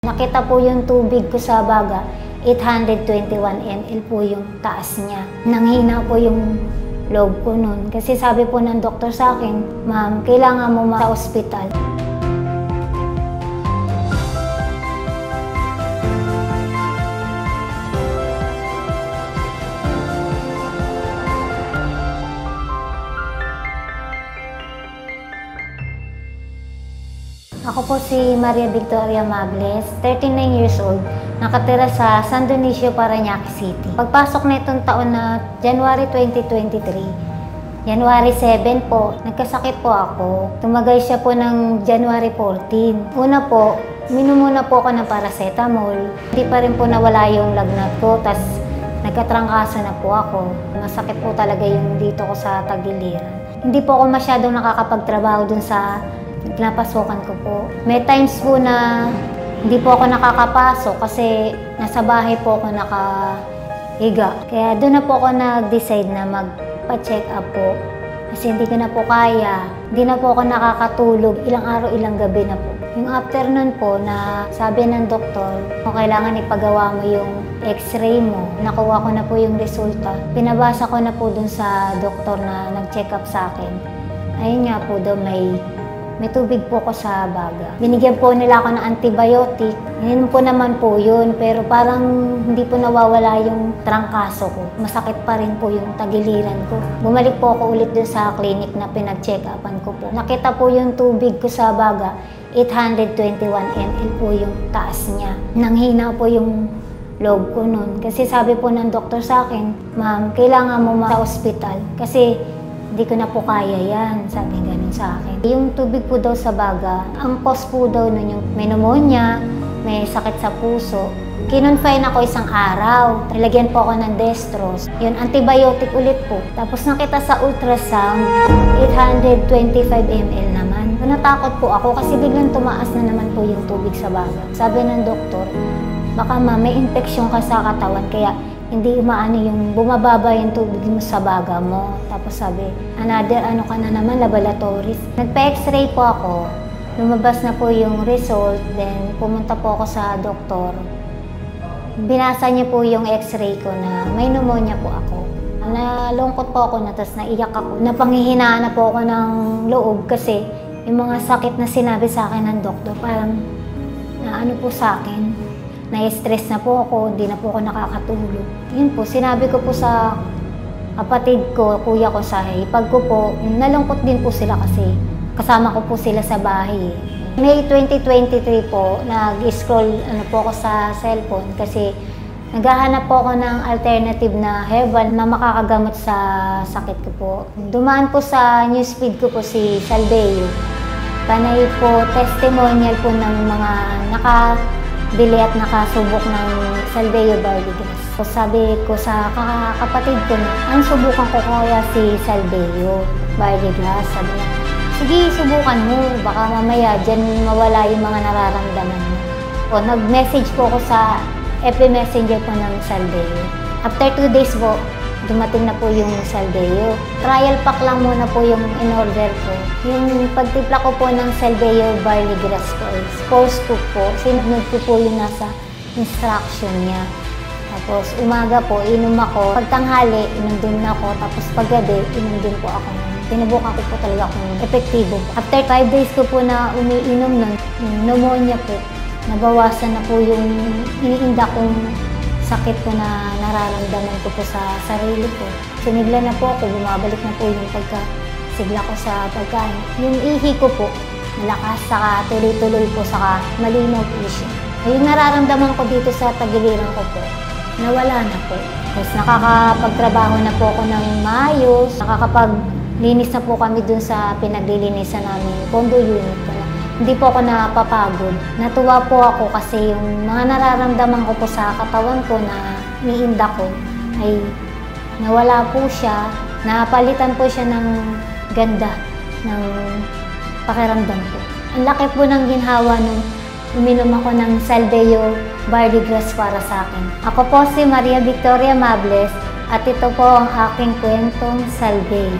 Nakita po yung tubig ko sa baga, 821 ml po yung taas niya. Nanghina po yung loob ko nun. Kasi sabi po ng doktor sa akin, ma'am, kailangan mo sa ospital. Ako po si Maria Victoria Mables, 39 years old, nakatira sa San Dionisio, Parañaque City. Pagpasok na itong taon na January 2023, January 7 po, nagkasakit po ako. Tumagal siya po ng January 14. Una po, minumuna po ako ng paracetamol. Hindi pa rin po nawala yung lagnat ko, tas nagkatrangkaso na po ako. Masakit po talaga yung dito ko sa tagiliran. Hindi po ako masyadong nakakapagtrabaho dun sa pinapasukan ko po. May times po na hindi po ako nakakapasok kasi nasa bahay po ako nakahiga. Kaya doon na po ako nag-decide na magpa-check up po. Kasi hindi ko na po kaya. Hindi na po ako nakakatulog. Ilang araw, ilang gabi na po. Yung afternoon po na sabi ng doktor, kailangan ipagawa mo yung x-ray mo. Nakuha ko na po yung resulta. Pinabasa ko na po dun sa doktor na nag-check up sa akin. Ayun nga po daw, may tubig po ko sa baga. Binigyan po nila ako ng antibiotic. Ininom po naman po yun, pero parang hindi po nawawala yung trangkaso ko. Masakit pa rin po yung tagiliran ko. Bumalik po ako ulit dun sa clinic na pinag-check-upan ko po. Nakita po yung tubig ko sa baga, 821 ml po yung taas niya. Nanghina po yung loob ko nun. Kasi sabi po ng doktor sa akin, ma'am, kailangan mo sa ospital. Kasi hindi ko na po kaya yan, sabi ganun sa akin. Yung tubig po daw sa baga, ang cause po daw nun yung may pneumonia, may sakit sa puso. Kinonfine ako isang araw, nilagyan po ako ng dextrose. Yun, antibiotic ulit po. Tapos nakita sa ultrasound, 825 ml naman. Natakot po ako kasi biglang tumaas na naman po yung tubig sa baga. Sabi ng doktor, baka may infeksyon ka sa katawan, kaya hindi umaano yung bumababa yung tubig mo sa baga mo. Tapos sabi, another ka na naman, laboratories. Nagpa-x-ray po ako. Lumabas na po yung result. Then pumunta po ako sa doktor. Binasa niya po yung x-ray ko na may pneumonia po ako. Nalungkot po ako na, tapos naiyak ako. Napanghihinaan na po ako ng loob kasi yung mga sakit na sinabi sa akin ng doktor, parang naano po sa akin. Na-stress na po ako, hindi na po ako nakakatulog. Yun po, sinabi ko po sa kapatid ko, kuya ko sa hipag ko po, nalungkot din po sila kasi kasama ko po sila sa bahay. May 2023 po, nag-scroll po ako sa cellphone kasi naghahanap po ako ng alternative na herbal na makakagamot sa sakit ko po. Dumaan po sa newsfeed ko po si Salveyo. Panay po testimonial po ng mga nakabili at nakasubok ng Salveyo Barley Grass. So, sabi ko sa kapatid ko na, ang subukan ko kaya si Salveyo Barley Grass. Sabi niya, sige, subukan mo. Baka mamaya dyan mawala yung mga nararamdaman mo. O, nag-message po ako sa FB Messenger po ng Salveyo. After 2 days po, dumating na po yung Salveyo. Trial pack lang muna po yung in-order ko. Yung pagtipla ko po ng Salveyo Barley Grass po, post-cook po, sinunod ko po yung nasa instruction niya. Tapos umaga po, inom ako. Pagtanghali, inom din ako. Tapos paggabi, inom din po ako. Pinubukan ko po talaga kung epektibo. After 5 days ko po na umiinom nun, yung pneumonia po, nabawasan na po yung iniinda kong sakit ko na nararamdaman ko po sa sarili ko. Sumigla na po ako, bumabalik na po yung pagkasigla ko sa pagkain. Yung ihi ko po, malakas, saka tuloy-tuloy po, saka malinaw po siya. Yung nararamdaman ko dito sa tagiliran ko po, nawala na po. Tapos nakakapagtrabaho na po ako ng maayos, nakakapaglinis na po kami dun sa pinaglilinisan namin, condo unit ko na. Hindi po ako napapagod. Natuwa po ako kasi yung mga nararamdaman ko po sa katawan ko na niinda ko ay nawala po siya. Napalitan po siya ng ganda ng pakiramdam ko. Ang laki po ng ginhawa nung uminom ako ng Salveyo Barley Grass para sa akin. Ako po si Maria Victoria Mables at ito po ang aking kwentong Salveyo.